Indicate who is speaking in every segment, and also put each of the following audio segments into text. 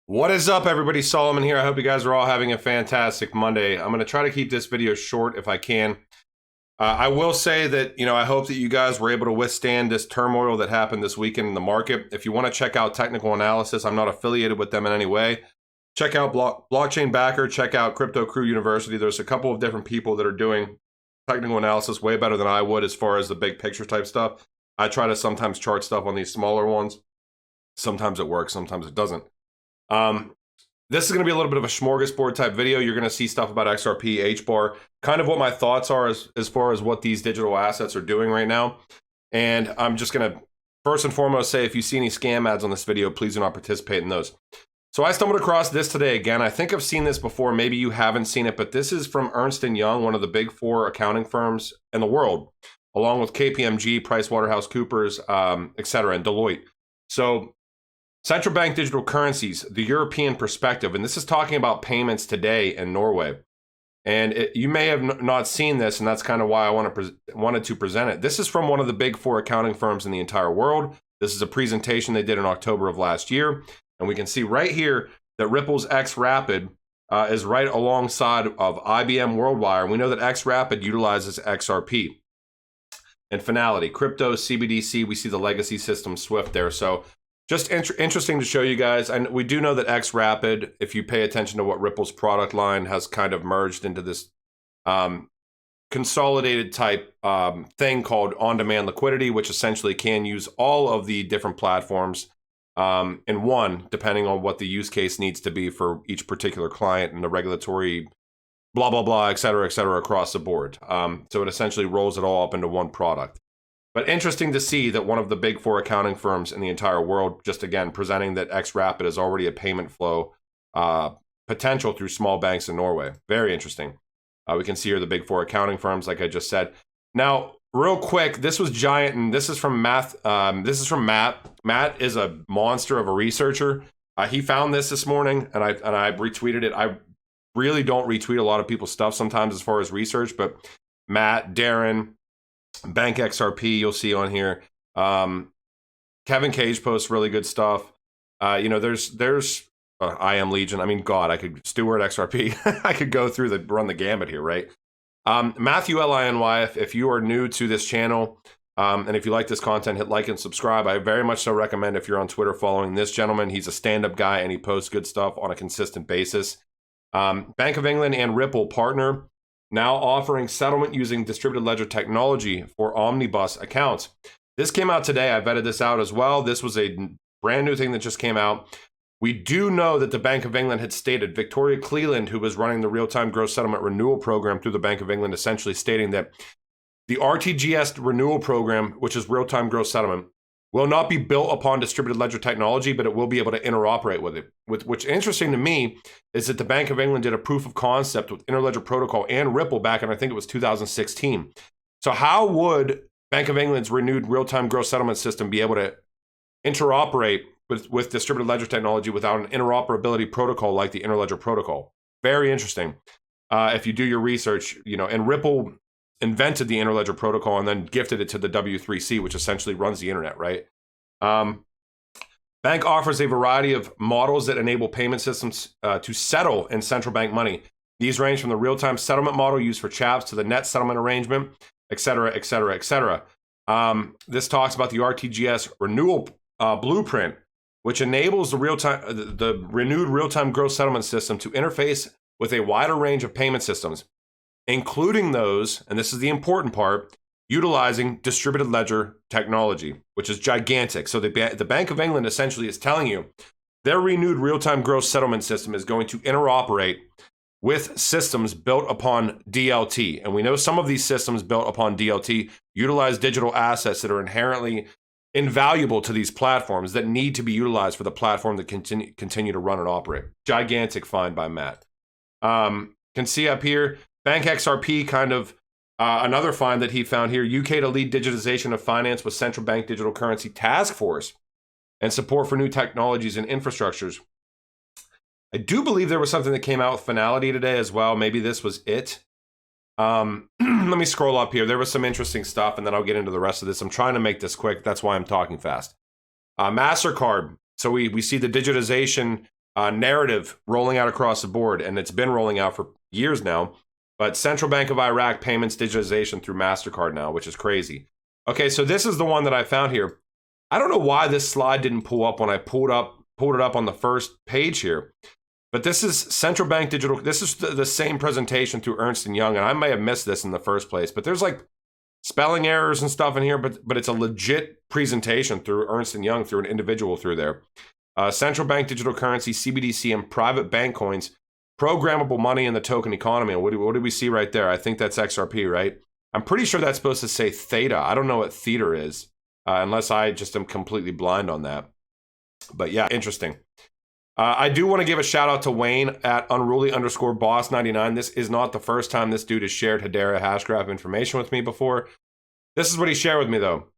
Speaker 1: What is up, everybody? Solomon here. I hope you guys are all having a fantastic Monday. I'm going to try to keep this video short if I can. I will say that, I hope that you guys were able to withstand this turmoil that happened this weekend in the market. If you want to check out technical analysis, I'm not affiliated with them in any way. Check out Blockchain Backer. Check out Crypto Crew University. There's a couple of different people that are doing technical analysis way better than I would as far as the big picture type stuff. I try to sometimes chart stuff on these smaller ones. Sometimes it works, sometimes it doesn't. This is going to be a little bit of a smorgasbord type video. You're going to see stuff about XRP, HBAR, kind of what my thoughts are as far as what these digital assets are doing right now. And I'm just going to first and foremost say, if you see any scam ads on this video, please do not participate in those. So I stumbled across this today again. I think I've seen this before. Maybe you haven't seen it, but this is from Ernst & Young, one of the big four accounting firms in the world, along with KPMG, PricewaterhouseCoopers, et cetera, and Deloitte. So central bank digital currencies, the European perspective, and this is talking about payments today in Norway. And you may have not seen this, and that's kind of why I wanted to present it. This is from one of the big four accounting firms in the entire world. This is a presentation they did in October of last year. And we can see right here that Ripple's XRapid is right alongside of IBM Worldwire. And we know that XRapid utilizes XRP. And Finality, crypto, CBDC, we see the legacy system Swift there. So just interesting to show you guys. And we do know that XRapid, if you pay attention to what Ripple's product line has kind of merged into this consolidated type thing called on-demand liquidity, which essentially can use all of the different platforms in one, depending on what the use case needs to be for each particular client and the regulatory blah, blah, blah, et cetera, across the board. So it essentially rolls it all up into one product. But interesting to see that one of the big four accounting firms in the entire world, just again, presenting that XRapid is already a payment flow potential through small banks in Norway. Very interesting. We can see here the big four accounting firms, like I just said. Now, real quick, this was giant, and this is from Matt. Matt is a monster of a researcher. He found this morning, and I retweeted it. I really don't retweet a lot of people's stuff sometimes as far as research, but Matt, Darren, Bank XRP, you'll see on here. Kevin Cage posts really good stuff. There's I Am Legion. I mean, God, I could Stewart XRP. I could go through run the gamut here, right? Matthew Liny, if you are new to this channel, and if you like this content, hit like and subscribe. I very much so recommend, if you're on Twitter, following this gentleman. He's a stand-up guy and he posts good stuff on a consistent basis. Bank of England and Ripple partner, now offering settlement using distributed ledger technology for omnibus accounts. This came out today. I vetted this out as well. This was a brand new thing that just came out. We do know that the Bank of England had stated, Victoria Cleland, who was running the real-time gross settlement renewal program through the Bank of England, essentially stating that the RTGS renewal program, which is real-time gross settlement, will not be built upon distributed ledger technology, but it will be able to interoperate with it. Which interesting to me is that the Bank of England did a proof of concept with Interledger Protocol and Ripple back in, I think it was 2016. So how would Bank of England's renewed real-time gross settlement system be able to interoperate with distributed ledger technology without an interoperability protocol like the Interledger Protocol? Very interesting. If you do your research, and Ripple invented the Interledger Protocol and then gifted it to the W3C, which essentially runs the internet, right? Bank offers a variety of models that enable payment systems to settle in central bank money. These range from the real-time settlement model used for CHAPS to the net settlement arrangement, et cetera, et cetera, et cetera. This talks about the RTGS renewal blueprint, which enables the renewed real-time gross settlement system to interface with a wider range of payment systems, including those, and this is the important part, utilizing distributed ledger technology, which is gigantic. So the Bank of England essentially is telling you their renewed real-time gross settlement system is going to interoperate with systems built upon DLT. And we know some of these systems built upon DLT utilize digital assets that are inherently invaluable to these platforms that need to be utilized for the platform to continue to run and operate. Gigantic find by Matt. Can see up here, Bank XRP, kind of another find that he found here, UK to lead digitization of finance with central bank digital currency task force and support for new technologies and infrastructures. I do believe there was something that came out with Finality today as well. Maybe this was it. Let me scroll up here. There was some interesting stuff, and then I'll get into the rest of this. I'm trying to make this quick. That's why I'm talking fast. MasterCard. So we see the digitization narrative rolling out across the board, and it's been rolling out for years now. But Central Bank of Iraq payments digitization through MasterCard now, which is crazy. Okay, so this is the one that I found here. I don't know why this slide didn't pull up when I pulled it up on the first page here. But this is central bank digital. This is the same presentation through Ernst & Young, and I may have missed this in the first place. But there's like spelling errors and stuff in here, but it's a legit presentation through Ernst & Young, through an individual through there. Central bank digital currency, CBDC, and private bank coins, programmable money in the token economy. And what do we see right there? I think that's XRP, right? I'm pretty sure that's supposed to say theta. I don't know what theta is, unless I just am completely blind on that. But yeah, interesting. I do want to give a shout out to Wayne at unruly_boss99. This is not the first time this dude has shared Hedera Hashgraph information with me before. This is what he shared with me, though.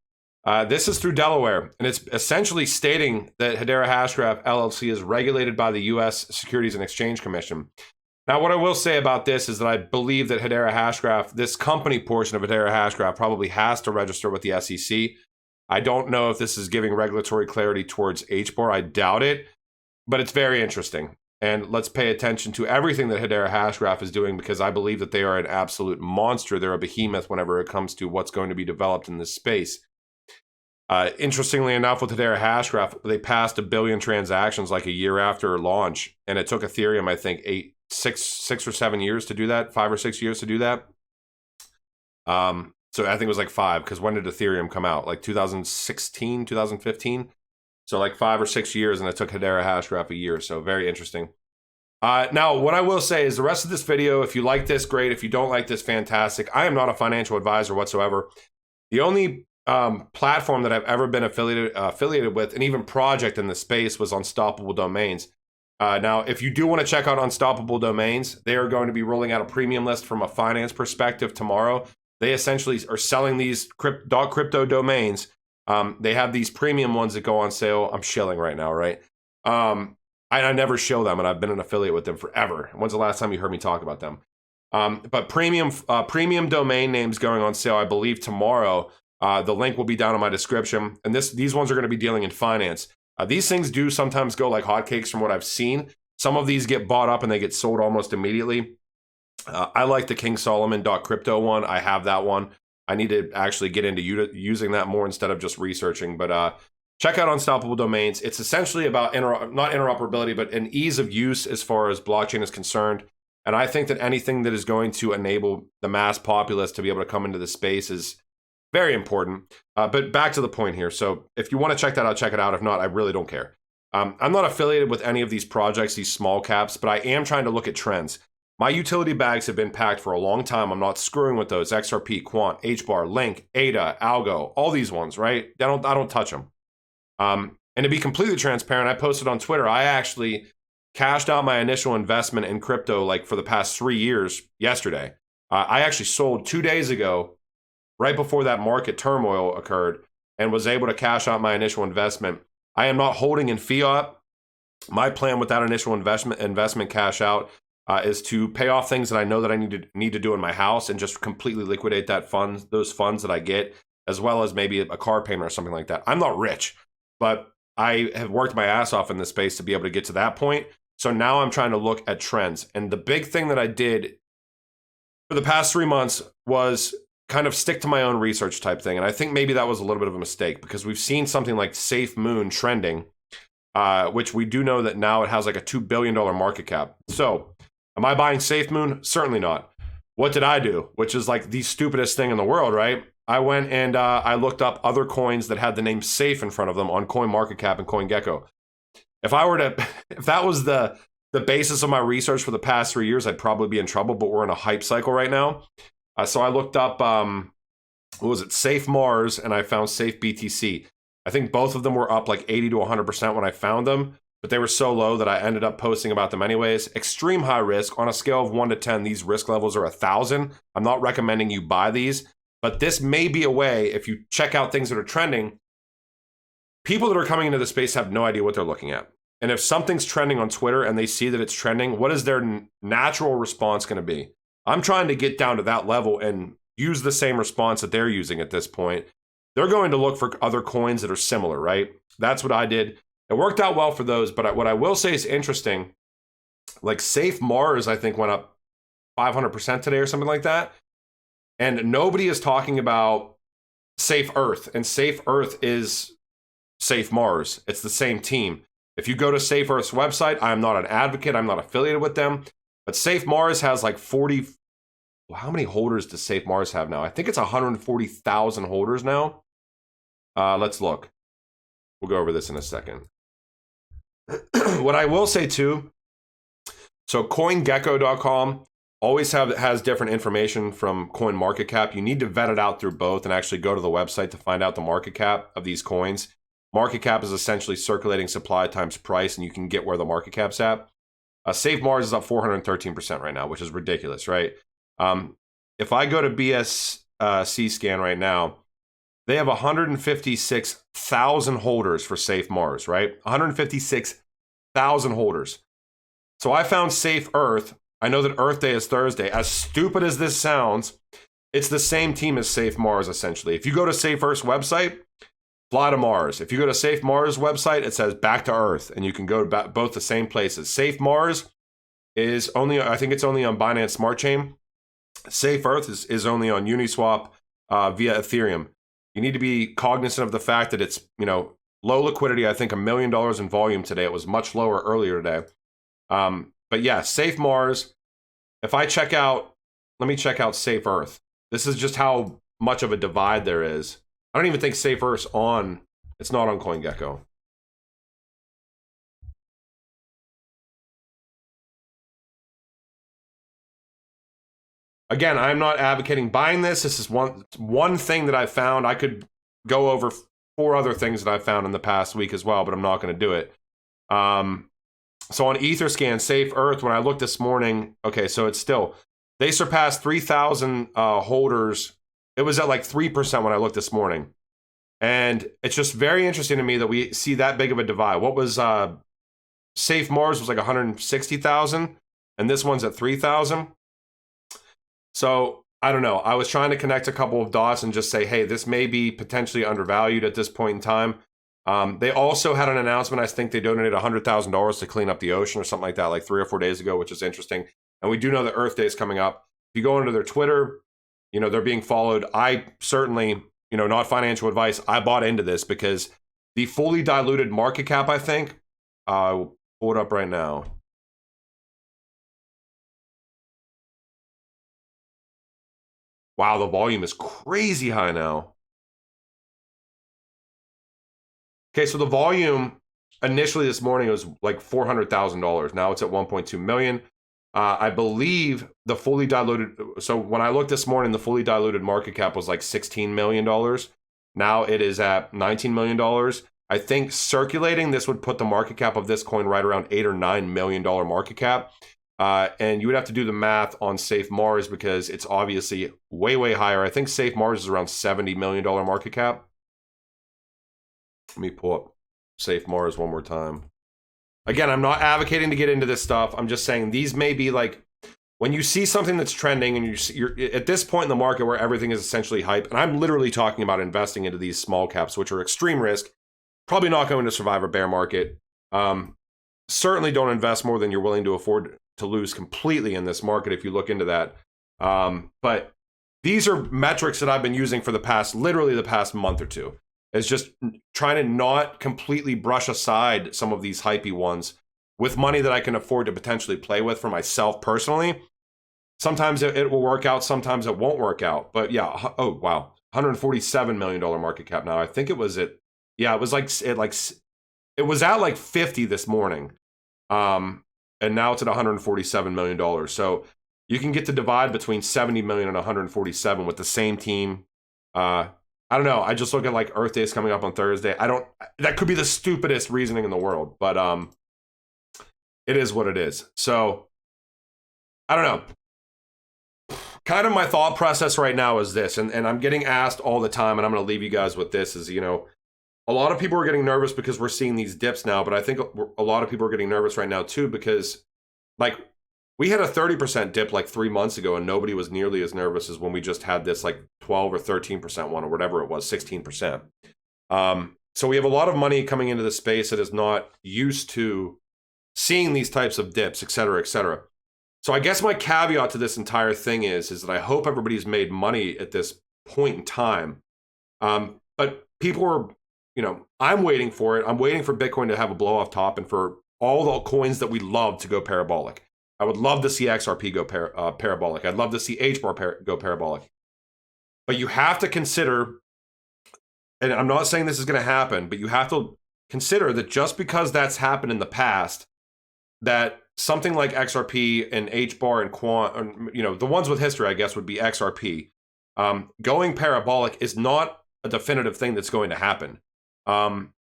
Speaker 1: This is through Delaware, and it's essentially stating that Hedera Hashgraph LLC is regulated by the U.S. Securities and Exchange Commission. Now, what I will say about this is that I believe that Hedera Hashgraph, this company portion of Hedera Hashgraph, probably has to register with the SEC. I don't know if this is giving regulatory clarity towards HBAR. I doubt it, but it's very interesting. And let's pay attention to everything that Hedera Hashgraph is doing, because I believe that they are an absolute monster. They're a behemoth whenever it comes to what's going to be developed in this space. Interestingly enough, with Hedera Hashgraph, they passed 1 billion transactions like a year after launch, and it took Ethereum, I think, 6 or 7 years to do that, 5 or 6 years to do that. So I think it was like 5, because when did Ethereum come out? Like 2016, 2015? So like 5 or 6 years, and it took Hedera Hashgraph a year. So very interesting. Now, what I will say is the rest of this video, if you like this, great. If you don't like this, fantastic. I am not a financial advisor whatsoever. The only platform that I've ever been affiliated with, and even project in the space, was Unstoppable Domains. Now, if you do want to check out Unstoppable Domains, they are going to be rolling out a premium list from a finance perspective tomorrow. They essentially are selling these crypto domains. They have these premium ones that go on sale. I'm shilling right now, right? I never show them, and I've been an affiliate with them forever. When's the last time you heard me talk about them? But premium domain names going on sale, I believe, tomorrow. The link will be down in my description. And these ones are going to be dealing in finance. These things do sometimes go like hotcakes from what I've seen. Some of these get bought up and they get sold almost immediately. I like the King Solomon.crypto one. I have that one. I need to actually get into using that more instead of just researching. But check out Unstoppable Domains. It's essentially about not interoperability, but an ease of use as far as blockchain is concerned. And I think that anything that is going to enable the mass populace to be able to come into the space is very important. But back to the point here. So if you want to check that out, check it out. If not, I really don't care. I'm not affiliated with any of these projects, these small caps, but I am trying to look at trends. My utility bags have been packed for a long time. I'm not screwing with those. XRP, Quant, HBAR, Link, ADA, Algo, all these ones, right? I don't touch them. And to be completely transparent, I posted on Twitter, I actually cashed out my initial investment in crypto like for the past 3 years yesterday. I actually sold 2 days ago, right before that market turmoil occurred, and was able to cash out my initial investment. I am not holding in fiat. My plan with that initial investment cash out is to pay off things that I know that I need to do in my house, and just completely liquidate those funds that I get, as well as maybe a car payment or something like that. I'm not rich, but I have worked my ass off in this space to be able to get to that point. So now I'm trying to look at trends. And the big thing that I did for the past 3 months was kind of stick to my own research type thing. And I think maybe that was a little bit of a mistake, because we've seen something like Safe Moon trending, which we do know that now it has like a $2 billion market cap. So am I buying Safe Moon? Certainly not. What did I do? Which is like the stupidest thing in the world, right? I went and I looked up other coins that had the name Safe in front of them on CoinMarketCap and CoinGecko. If that was the basis of my research for the past 3 years, I'd probably be in trouble, but we're in a hype cycle right now. So I looked up, what was it? Safe Mars, and I found Safe BTC. I think both of them were up like 80 to 100% when I found them, but they were so low that I ended up posting about them anyways. Extreme high risk. On a scale of 1 to 10, these risk levels are 1,000. I'm not recommending you buy these, but this may be a way, if you check out things that are trending, people that are coming into the space have no idea what they're looking at. And if something's trending on Twitter and they see that it's trending, what is their natural response going to be? I'm trying to get down to that level and use the same response that they're using at this point. They're going to look for other coins that are similar, right? That's what I did. It worked out well for those, but what I will say is interesting, like Safe Mars, I think went up 500% today or something like that. And nobody is talking about Safe Earth, and Safe Earth is Safe Mars. It's the same team. If you go to Safe Earth's website, I'm not an advocate, I'm not affiliated with them, but Safe Mars has like 40, well, how many holders does Safe Mars have now? I think it's 140,000 holders now. Let's look. We'll go over this in a second. What I will say too, so CoinGecko.com always has different information from CoinMarketCap. You need to vet it out through both and actually go to the website to find out the market cap of these coins. Market cap is essentially circulating supply times price, and you can get where the market cap's at. Safe Mars is up 413% right now, which is ridiculous, right? If I go to BSC scan right now, they have 156,000 holders for Safe Mars, right? 156,000 holders. So I found Safe Earth. I know that Earth Day is Thursday. As stupid as this sounds, it's the same team as Safe Mars, essentially. If you go to Safe Earth's website, fly to Mars. If you go to Safe Mars' website, it says back to Earth, and you can go to both the same places. Safe Mars is only, I think it's only on Binance Smart Chain. Safe Earth is only on Uniswap via Ethereum. You need to be cognizant of the fact that it's, low liquidity. I think $1 million in volume today. It was much lower earlier today. But yeah, Safe Mars. If I check out, let me check out Safe Earth. This is just how much of a divide there is. I don't even think Safe Earth's on. It's not on CoinGecko. Again, I'm not advocating buying this. This is one thing that I found. I could go over 4 other things that I found in the past week as well, but I'm not going to do it. So on Etherscan, Safe Earth, when I looked this morning, okay, so it's still, they surpassed 3,000 holders. It was at like 3% when I looked this morning. And it's just very interesting to me that we see that big of a divide. What was Safe Mars was like 160,000, and this one's at 3,000. So I don't know. I was trying to connect a couple of dots and just say, hey, this may be potentially undervalued at this point in time. They also had an announcement. I think they donated $100,000 to clean up the ocean or something like that, like 3 or 4 days ago, which is interesting. And we do know that Earth Day is coming up. If you go into their Twitter, they're being followed. I certainly, not financial advice, I bought into this because the fully diluted market cap, I think, I'll pull it up right now. Wow, the volume is crazy high now. Okay, so the volume initially this morning was like $400,000. Now it's at 1.2 million. I believe the fully diluted, so when I looked this morning, the fully diluted market cap was like $16 million. Now it is at $19 million. I think circulating, this would put the market cap of this coin right around $8 or $9 million market cap. And you would have to do the math on Safe Mars because it's obviously way, way higher. I think Safe Mars is around $70 million market cap. Let me pull up Safe Mars one more time. Again, I'm not advocating to get into this stuff. I'm just saying these may be like, when you see something that's trending and you're at this point in the market where everything is essentially hype, and I'm literally talking about investing into these small caps, which are extreme risk, probably not going to survive a bear market. Certainly don't invest more than you're willing to afford to lose completely in this market if you look into that. But these are metrics that I've been using for literally the past month or two. It's just trying to not completely brush aside some of these hypey ones with money that I can afford to potentially play with for myself personally. Sometimes it will work out, sometimes it won't work out. But yeah, oh wow, $147 million market cap now. I think it was it was it was at like 50 this morning. And now it's at $147 million. So you can get the divide between 70 million and 147 with the same team. I don't know. I just look at like Earth Day is coming up on Thursday. That could be the stupidest reasoning in the world, but it is what it is. So I don't know. Kind of my thought process right now is this, and I'm getting asked all the time, and I'm going to leave you guys with this, is, a lot of people are getting nervous because we're seeing these dips now, but I think a lot of people are getting nervous right now too because, like, we had a 30% dip like 3 months ago, and nobody was nearly as nervous as when we just had this like 12 or 13% one or whatever it was, 16%. So we have a lot of money coming into the space that is not used to seeing these types of dips, et cetera, et cetera. So I guess my caveat to this entire thing is that I hope everybody's made money at this point in time. But people are, I'm waiting for it. I'm waiting for Bitcoin to have a blow off top and for all the coins that we love to go parabolic. I would love to see XRP go parabolic. I'd love to see HBAR go parabolic. But you have to consider, and I'm not saying this is going to happen, but you have to consider that just because that's happened in the past, that something like XRP and HBAR and Quant, the ones with history, I guess, would be XRP. Going parabolic is not a definitive thing that's going to happen.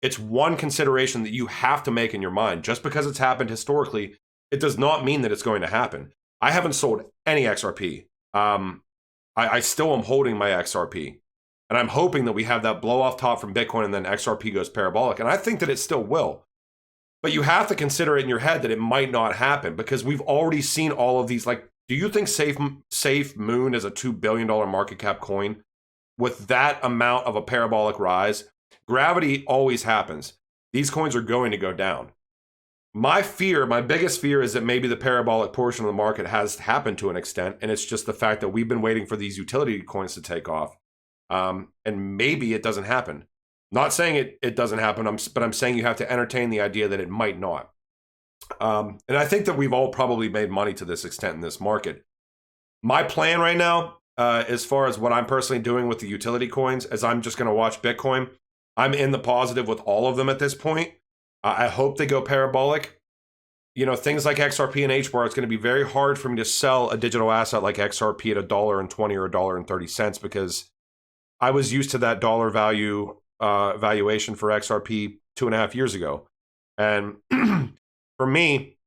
Speaker 1: It's one consideration that you have to make in your mind. Just because it's happened historically, it does not mean that it's going to happen. I haven't sold any XRP. I still am holding my XRP. And I'm hoping that we have that blow off top from Bitcoin and then XRP goes parabolic. And I think that it still will. But you have to consider it in your head that it might not happen because we've already seen all of these. Like, do you think Safe Moon is a $2 billion market cap coin with that amount of a parabolic rise? Gravity always happens. These coins are going to go down. My biggest fear is that maybe the parabolic portion of the market has happened to an extent, and it's just the fact that we've been waiting for these utility coins to take off. And maybe it doesn't happen. Not saying it doesn't happen, but I'm saying you have to entertain the idea that it might not. And I think that we've all probably made money to this extent in this market. My plan right now, as far as what I'm personally doing with the utility coins, is I'm just going to watch Bitcoin. I'm in the positive with all of them at this point. I hope they go parabolic. Things like XRP and HBAR, it's going to be very hard for me to sell a digital asset like XRP at $1.20 or $1.30 because I was used to that dollar value valuation for XRP 2.5 years ago. And for me,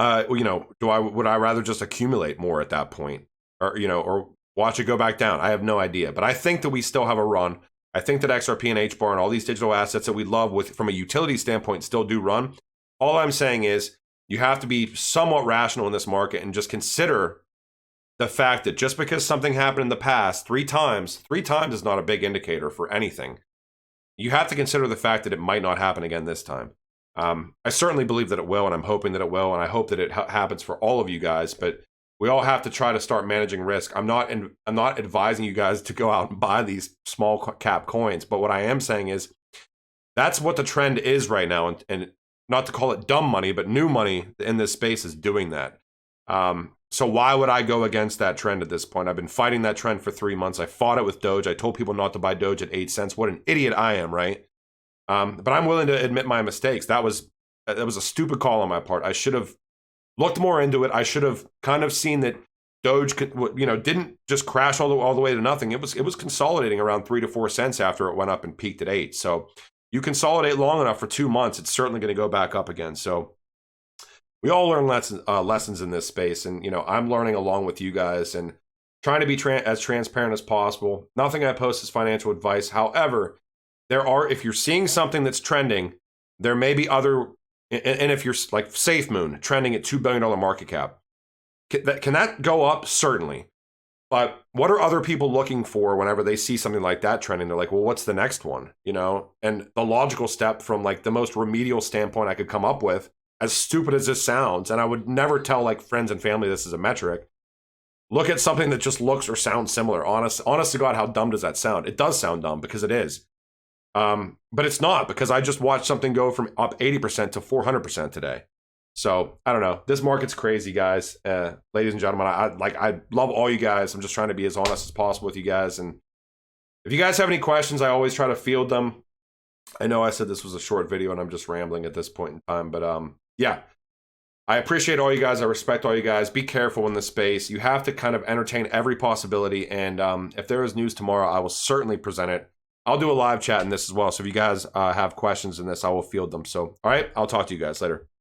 Speaker 1: would I rather just accumulate more at that point or watch it go back down? I have no idea. But I think that we still have a run. I think that XRP and HBAR and all these digital assets that we love from a utility standpoint still do run. All I'm saying is you have to be somewhat rational in this market and just consider the fact that just because something happened in the past three times is not a big indicator for anything. You have to consider the fact that it might not happen again this time. I certainly believe that it will, and I'm hoping that it will, and I hope that it happens for all of you guys, but we all have to try to start managing risk. I'm not advising you guys to go out and buy these small cap coins, but what I am saying is that's what the trend is right now, and not to call it dumb money, but new money in this space is doing that. So why would I go against that trend at this point? I've been fighting that trend for 3 months. I fought it with Doge. I told people not to buy Doge at 8 cents. What an idiot I am, right? But I'm willing to admit my mistakes. That was a stupid call on my part. I should have looked more into it. I should have kind of seen that Doge didn't just crash all the way to nothing. It was consolidating around 3 to 4 cents after it went up and peaked at 8. So you consolidate long enough for 2 months, it's certainly going to go back up again. So we all learn lessons in this space, and I'm learning along with you guys and trying to be as transparent as possible. Nothing I post is financial advice. However, if you're seeing something that's trending, there may be other. And if you're like Safe Moon trending at $2 billion market cap, can that go up? Certainly. But what are other people looking for whenever they see something like that trending? They're like, well, what's the next one? And the logical step from like the most remedial standpoint I could come up with, as stupid as this sounds, and I would never tell like friends and family this is a metric, look at something that just looks or sounds similar. Honest to God, how dumb does that sound? It does sound dumb because it is. But it's not, because I just watched something go from up 80% to 400% today. So I don't know. This market's crazy, guys. Ladies and gentlemen, I love all you guys. I'm just trying to be as honest as possible with you guys. And if you guys have any questions, I always try to field them. I know I said this was a short video and I'm just rambling at this point in time, but yeah, I appreciate all you guys. I respect all you guys. Be careful in this space. You have to kind of entertain every possibility. And if there is news tomorrow, I will certainly present it. I'll do a live chat in this as well. So if you guys have questions in this, I will field them. So, all right, I'll talk to you guys later.